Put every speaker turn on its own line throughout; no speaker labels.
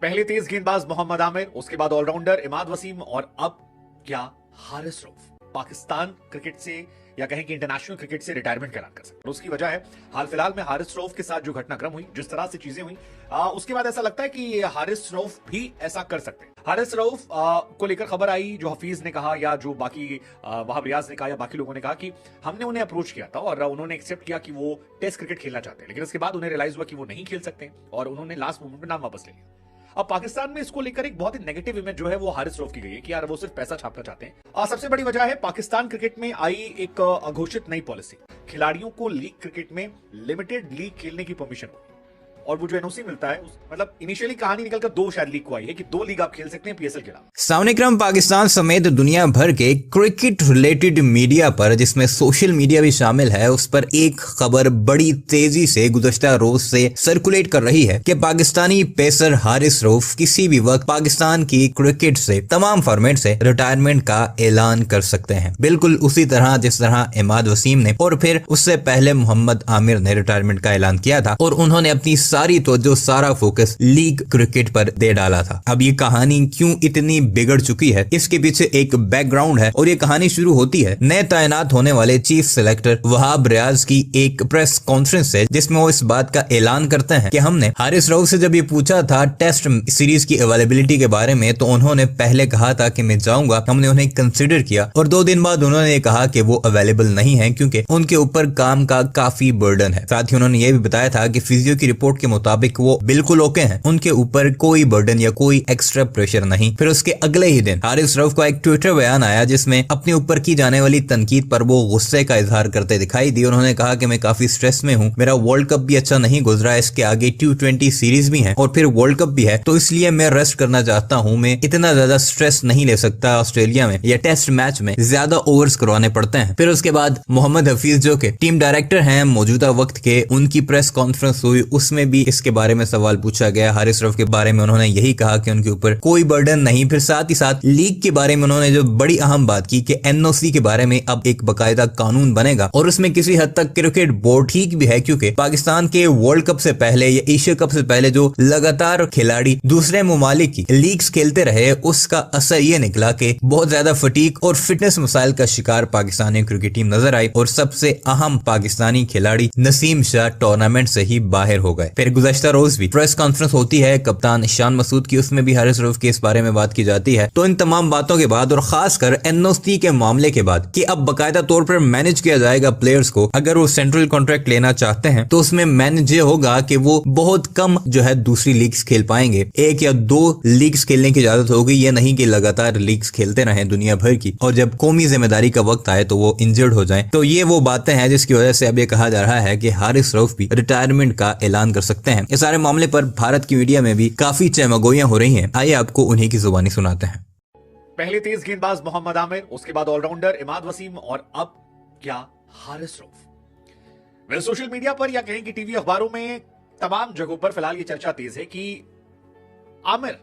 पहले तेज गेंदबाज मोहम्मद आमिर, उसके बाद ऑलराउंडर इमाद वसीम और अब क्या हारिस रऊफ पाकिस्तान क्रिकेट से या कहें कि इंटरनेशनल क्रिकेट से रिटायरमेंट का ऐलान कर सकते हैं। उसकी वजह है हाल फिलहाल में हारिस रऊफ के साथ जो घटनाक्रम हुई, जिस तरह से चीजें हुई, उसके बाद ऐसा लगता है कि हारिस रऊफ भी ऐसा कर सकते हैं। हारिस रऊफ को लेकर खबर आई, जो हफीज ने कहा या जो बाकी वहाब रियाज ने कहा या बाकी लोगों ने कहा कि हमने उन्हें अप्रोच किया था और उन्होंने एक्सेप्ट किया कि वो टेस्ट क्रिकेट खेलना चाहते हैं, लेकिन उसके बाद उन्हें रियलाइज हुआ कि वो नहीं खेल सकते और उन्होंने लास्ट मोमेंट में नाम वापस ले लिया। अब पाकिस्तान में इसको लेकर एक बहुत ही नेगेटिव इमेज जो है वो हारिस रऊफ की गई है कि यार वो सिर्फ पैसा छापना चाहते हैं। सबसे बड़ी वजह है पाकिस्तान क्रिकेट में आई एक अघोषित नई पॉलिसी, खिलाड़ियों को लीग क्रिकेट में लिमिटेड लीग खेलने की परमिशन होगी और वो जो एनओसी मिलता है मतलब इनिशियली कहानी निकलकर दो शायद लीग को आई है कि 2 लीग आप खेल सकते हैं पीएसएल के अलावा।
सामनेक्रम पाकिस्तान समेत दुनिया भर के क्रिकेट रिलेटेड मीडिया पर, जिसमें सोशल मीडिया भी शामिल है, उस पर एक खबर बड़ी तेजी से गुज़श्ता रोज से सर्कुलेट कर रही है कि पाकिस्तानी पेसर हारिस रऊफ किसी भी वक्त पाकिस्तान की क्रिकेट से तमाम फॉर्मेट से रिटायरमेंट का ऐलान कर सकते हैं। बिल्कुल उसी तरह जिस तरह इमाद वसीम ने और फिर उससे पहले मोहम्मद आमिर ने रिटायरमेंट का ऐलान किया था और उन्होंने अपनी सारी तवज्जो, सारा फोकस लीग क्रिकेट पर दे डाला था। अब ये कहानी क्यों इतनी बिगड़ चुकी है, इसके पीछे एक बैकग्राउंड है और ये कहानी शुरू होती है नए तैनात होने वाले चीफ सिलेक्टर वहाब रियाज की एक प्रेस कॉन्फ्रेंस से, जिसमें वो इस बात का ऐलान करते हैं कि हमने हारिस रऊफ से जब ये पूछा था टेस्ट सीरीज की अवेलेबिलिटी के बारे में, तो उन्होंने पहले कहा था कि मैं जाऊंगा, हमने उन्हें कंसिडर किया और 2 दिन बाद उन्होंने कहा कि वो अवेलेबल नहीं है क्योंकि उनके ऊपर काम का काफी बर्डन है। साथ ही उन्होंने ये भी बताया था कि फिजियो की रिपोर्ट के मुताबिक वो बिल्कुल ओके हैं, उनके ऊपर कोई बर्डन या कोई एक्स्ट्रा प्रेशर नहीं। फिर उसके अगले ही दिन हारिस रऊफ का एक ट्विटर बयान आया जिसमें अपने ऊपर की जाने वाली तनकीद पर वो गुस्से का इजहार करते दिखाई दी। उन्होंने कहा कि मैं काफी स्ट्रेस में हूँ, मेरा वर्ल्ड कप भी अच्छा नहीं गुजरा, इसके आगे T20 सीरीज भी है और फिर वर्ल्ड कप भी है, तो इसलिए मैं रेस्ट करना चाहता हूँ, मैं इतना ज्यादा स्ट्रेस नहीं ले सकता। ऑस्ट्रेलिया में या टेस्ट मैच में ज्यादा ओवर्स करवाने पड़ते हैं। फिर उसके बाद मोहम्मद हफीज जो के टीम डायरेक्टर हैं मौजूदा वक्त के, उनकी प्रेस कॉन्फ्रेंस हुई, उसमें भी इसके बारे में सवाल पूछा गया। हारिस रऊफ के बारे में उन्होंने यही कहा कि उनके ऊपर कोई बर्डन नहीं। फिर साथ ही साथ लीग के बारे में उन्होंने जो बड़ी अहम बात की कि एनओसी के बारे में अब एक बकायदा कानून बनेगा और उसमें किसी हद तक क्रिकेट बोर्ड ठीक भी है, क्योंकि पाकिस्तान के वर्ल्ड कप से पहले या एशिया कप से पहले जो लगातार खिलाड़ी दूसरे ममालिक की लीग्स खेलते रहे, उसका असर ये निकला कि बहुत ज्यादा फटीक और फिटनेस मसाइल का शिकार पाकिस्तानी क्रिकेट टीम नजर आई और सबसे अहम पाकिस्तानी खिलाड़ी नसीम शाह टूर्नामेंट से ही बाहर हो गए। फिर गुज़श्ता रोज भी प्रेस कॉन्फ्रेंस होती है कप्तान ईशान मसूद की, उसमें भी हारिस रऊफ के इस बारे में बात की जाती है। तो इन तमाम बातों के बाद और खासकर एनओसी के मामले के बाद कि अब बकायदा तौर पर मैनेज किया जाएगा प्लेयर्स को, अगर वो सेंट्रल कॉन्ट्रैक्ट लेना चाहते हैं तो उसमें मैनेज ये होगा कि वो बहुत कम जो है दूसरी लीग्स खेल पाएंगे, 1 या 2 लीग्स खेलने की इजाजत होगी, ये नहीं कि लगातार लीग्स खेलते रहे दुनिया भर की और जब कौमी जिम्मेदारी का वक्त आए तो वो इंजर्ड हो जाए। तो ये वो बातें हैं जिसकी वजह से अब ये कहा जा रहा है कि हारिस रऊफ भी रिटायरमेंट का ऐलान कर सकते हैं। इस सारे मामले पर भारत की मीडिया में भी काफी चमगोइयां हो रही हैं। आइए आपको उन्हीं की जुबानी सुनाते हैं।
पहले तेज गेंदबाज मोहम्मद आमिर, उसके बाद ऑलराउंडर इमाद वसीम और अब क्या Haris Rauf. Well, social media पर या कहें कि टीवी अखबारों में तमाम जगहों पर फिलहाल ये चर्चा तेज है कि आमिर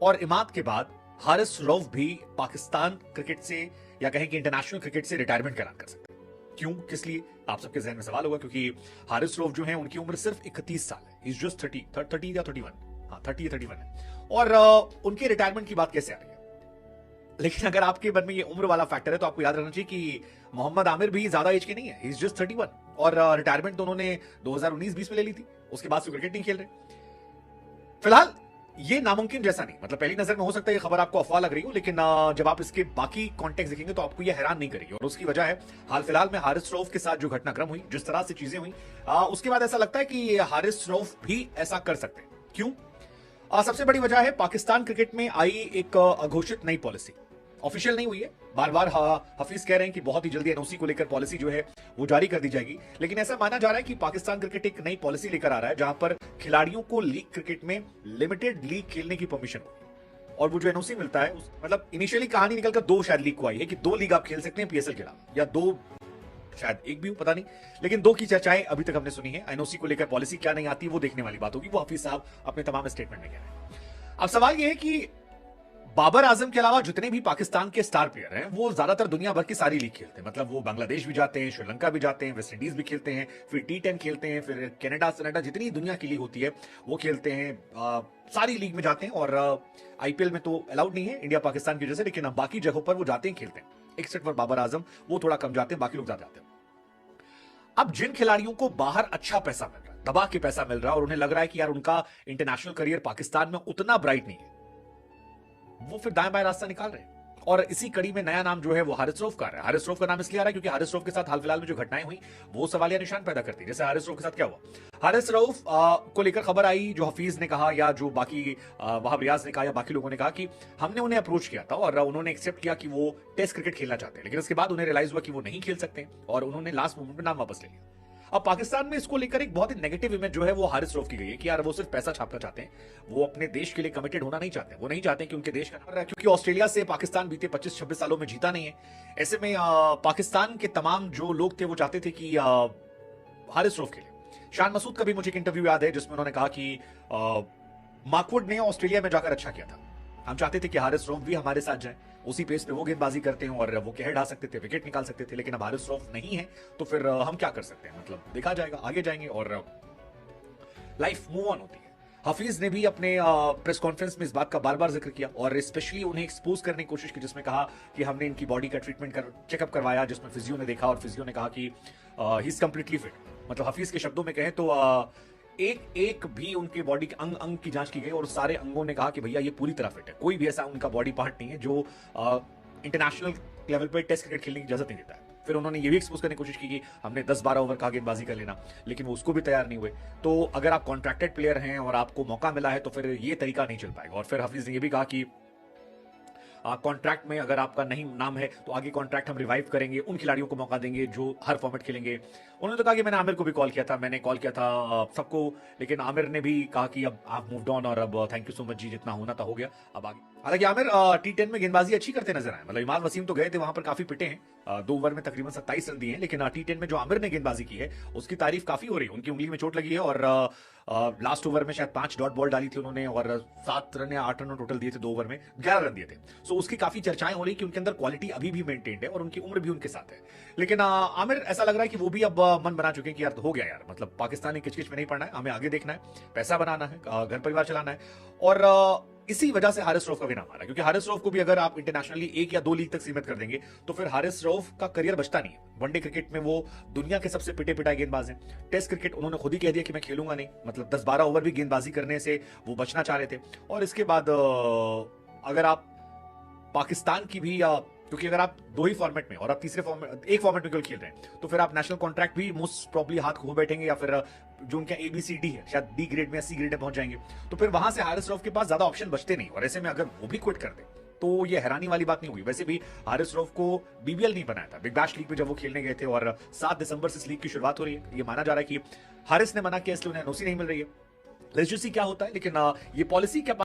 और इमाद के बाद हारिस रऊफ भी पाकिस्तान क्रिकेट से या कहें कि इंटरनेशनल क्रिकेट से रिटायरमेंट का ऐलान कर सकते हैं। क्यों, किस लिए, आप सबके जहन में सवाल होगा, क्योंकि हारिस रऊफ जो है उनकी उम्र सिर्फ 31 साल है। इज जस्ट 30 या 31, हाँ 30 या 31 है और उनके रिटायरमेंट की बात कैसे आ रही है। लेकिन अगर आपके मन में ये उम्र वाला फैक्टर है तो आपको याद रखना चाहिए कि मोहम्मद आमिर भी ज्यादा एज के नहीं है, इज जस्ट 31 और रिटायरमेंट तो उन्होंने 2019-20 में ले ली थी, उसके बाद से क्रिकेट नहीं खेल रहे। फिलहाल ये नामुमकिन जैसा नहीं, मतलब पहली नजर में हो सकता है ये खबर आपको अफवाह लग रही हो, लेकिन जब आप इसके बाकी कॉन्टेक्स्ट देखेंगे तो आपको ये हैरान नहीं करेगी और उसकी वजह है हाल फिलहाल में हारिस रऊफ के साथ जो घटनाक्रम हुई, जिस तरह से चीजें हुई, उसके बाद ऐसा लगता है कि हारिस रऊफ भी ऐसा कर सकते हैं। क्यों? सबसे बड़ी वजह है पाकिस्तान क्रिकेट में आई एक अघोषित नई पॉलिसी, ऑफिशियल नहीं हुई है, बार बार हफीज कह रहे हैं कि बहुत ही जल्दी एनओसी को लेकर पॉलिसी जो है वो जारी कर दी जाएगी, लेकिन ऐसा माना जा रहा है कि पाकिस्तान क्रिकेट एक नई पॉलिसी लेकर आ रहा है जहां पर खिलाड़ियों को लीग क्रिकेट में लिमिटेड लीग खेलने की परमिशन होगी और वो जो एनओसी मिलता है मतलब इनिशियली कहानी निकलकर 2 शायद लीग को आई है कि 2 लीग आप खेल सकते हैं पीएसएल के अलावा, या 2 शायद 1 भी हो, पता नहीं, लेकिन 2 की चर्चाएं अभी तक हमने सुनी है। एनओसी को लेकर पॉलिसी क्या नहीं आती वो देखने वाली बात होगी, वो हफीज साहब अपने तमाम स्टेटमेंट में कह रहे हैं। अब सवाल यह है कि बाबर आजम के अलावा जितने भी पाकिस्तान के स्टार प्लेयर हैं वो ज्यादातर दुनिया भर की सारी लीग खेलते हैं। मतलब वो बांग्लादेश भी जाते हैं, श्रीलंका भी जाते हैं, वेस्ट इंडीज भी खेलते हैं, फिर T10 खेलते हैं, फिर कनाडा सनाडा जितनी दुनिया की लीग होती है वो खेलते हैं। सारी लीग में जाते हैं और आईपीएल में तो अलाउड नहीं है इंडिया पाकिस्तान की वजह से, लेकिन बाकी जगहों पर वो जाते हैं, खेलते हैं। एक्सेप्ट फॉर बाबर आजम, वो थोड़ा कम जाते हैं, बाकी लोग ज्यादा जाते हैं। अब जिन खिलाड़ियों को बाहर अच्छा पैसा मिल रहा है, दबा के पैसा मिल रहा है, और उन्हें लग रहा है कि यार उनका इंटरनेशनल करियर पाकिस्तान में उतना ब्राइट नहीं है, वो फिर दाएं बाएं रास्ता निकाल रहे हैं। और इसी कड़ी में नया नाम जो है वो हारिस रऊफ का है। हारिस रऊफ का नाम इसलिए आ रहा है क्योंकि हारिस रऊफ के साथ हाल फिलहाल में जो घटनाएं हुई वो सवालिया निशान पैदा करती है। जैसे हारिस रऊफ के साथ क्या हुआ, हारिस रऊफ को लेकर खबर आई, जो हफीज ने कहा या जो बाकी वहाब रियाज ने कहा या बाकी लोगों ने कहा कि हमने उन्हें अप्रोच किया था और उन्होंने एक्सेप्ट किया कि वो टेस्ट क्रिकेट खेलना चाहते हैं, लेकिन उसके बाद उन्हें रियलाइज हुआ कि वो नहीं खेल सकते और उन्होंने लास्ट मोमेंट में नाम वापस ले लिया। अब पाकिस्तान में इसको लेकर एक बहुत ही नेगेटिव इमेज जो है वो हारिस रऊफ की गई है कि यार वो सिर्फ पैसा छापना चाहते हैं, वो अपने देश के लिए कमिटेड होना नहीं चाहते। वो नहीं चाहते कि उनके देश का नाम, क्योंकि ऑस्ट्रेलिया से पाकिस्तान बीते 25-26 सालों में जीता नहीं है। ऐसे में पाकिस्तान के तमाम जो लोग थे वो चाहते थे कि हारिस रऊफ खेले। शान मसूद का भी मुझे एक इंटरव्यू याद है जिसमें उन्होंने कहा कि मार्कवुड ने ऑस्ट्रेलिया में जाकर अच्छा किया था, हम चाहते थे कि हारिस रऊफ भी हमारे साथ जाए, उसी पेस पे वो गेंदबाजी करते हैं और वो कह ढा सकते थे, विकेट निकाल सकते थे, लेकिन अब हारिस रऊफ नहीं है तो फिर हम क्या कर सकते हैं। मतलब देखा जाएगा, आगे जाएंगे और लाइफ मूव ऑन होती है। हफीज ने भी अपने प्रेस कॉन्फ्रेंस में इस बात का बार बार जिक्र किया और स्पेशली उन्हें एक्सपोज करने की कोशिश की, जिसमें कहा कि हमने इनकी बॉडी का ट्रीटमेंट कर चेकअप करवाया, जिसमें फिजियो ने देखा और फिजियो ने कहा कि ही इज कंप्लीटली फिट। मतलब हफीज के शब्दों में कहें तो एक एक भी उनके बॉडी के अंग अंग की जांच की गई और सारे अंगों ने कहा कि भैया ये पूरी तरह फिट है, कोई भी ऐसा उनका बॉडी पार्ट नहीं है जो इंटरनेशनल लेवल पर टेस्ट क्रिकेट खेलने की इजाजत नहीं देता है। फिर उन्होंने ये भी एक्सपोज करने की कोशिश की कि हमने 10-12 ओवर का गेंदबाजी कर लेना, लेकिन वो उसको भी तैयार नहीं हुए। तो अगर आप कॉन्ट्रैक्टेड प्लेयर हैं और आपको मौका मिला है तो फिर ये तरीका नहीं चल पाएगा। और फिर हफीज ने ये भी कहा कि कॉन्ट्रैक्ट में अगर आपका नहीं नाम है तो आगे कॉन्ट्रैक्ट हम रिवाइव करेंगे, उन खिलाड़ियों को मौका देंगे जो हर फॉर्मेट खेलेंगे। उन्होंने तो कहा कि मैंने आमिर को भी कॉल किया था, मैंने कॉल किया था सबको, लेकिन आमिर ने भी कहा कि अब आप मूव्ड ऑन और अब थैंक यू सो मच जी, जितना होना था हो गया, अब आगे। हालांकि आमिर T10 में गेंदबाजी अच्छी करते नजर आए। मतलब इमाद वसीम तो गए थे वहां पर, काफी पिटे हैं, 2 ओवर में तकरीबन 27 रन दिए हैं, लेकिन T10 में जो आमिर ने गेंदबाजी की है उसकी तारीफ काफी हो रही है। उनकी उंगली में चोट लगी है और लास्ट ओवर में शायद 5 डॉट बॉल डाली थी उन्होंने और 7 रन या 8 रन टोटल दिए थे, 2 ओवर में 11 रन दिए थे। सो उसकी काफी चर्चाएं हो रही कि उनके अंदर क्वालिटी अभी भी मेंटेन्ड है और उनकी उम्र भी उनके साथ है। लेकिन आमिर ऐसा लग रहा है कि वो भी अब मन बना चुके हैं कि यार तो हो गया यार, मतलब पाकिस्तानी किचकिच में नहीं पड़ना है, हमें आगे देखना है, पैसा बनाना है, घर परिवार चलाना है। और इसी वजह से हारिस रऊफ का भी नाम आ रहा है, क्योंकि हारिस रऊफ को भी अगर आप इंटरनेशनली 1 या 2 लीग तक सीमित कर देंगे तो फिर हारिस रऊफ का करियर बचता नहीं है। वनडे क्रिकेट में वो दुनिया के सबसे पिटे पिटाई गेंदबाज हैं। टेस्ट क्रिकेट उन्होंने खुद ही कह दिया कि मैं खेलूंगा नहीं, मतलब 10-12 ओवर भी गेंदबाजी करने से वो बचना चाह रहे थे। और इसके बाद अगर आप पाकिस्तान की भी क्योंकि अगर आप 2 ही फॉर्मेट में और आप तीसरे फॉर्मेट, एक फॉर्मेट में केवल खेल रहे हैं तो फिर आप नेशनल कॉन्ट्रैक्ट भी मोस्ट प्रॉब्ली हाथ खो बैठेंगे या फिर जो उनका ABCD है शायद D ग्रेड में या C ग्रेड में पहुंच जाएंगे, तो फिर वहां से हारिस रऊफ के पास ज्यादा ऑप्शन बचते नहीं। और ऐसे में अगर वो भी क्विट कर दे तो ये हैरानी वाली बात नहीं होगी। वैसे भी हारिस रऊफ को BBL नहीं बनाया था, बिग बैश लीग में जब वो खेलने गए थे और 7 दिसंबर से इस लीग की शुरुआत हो रही है। ये माना जा रहा है कि हारिस ने मना किया इसलिए उन्हें NOC नहीं मिल रही है। लेट्स जस्ट सी क्या होता है, लेकिन ये पॉलिसी क्या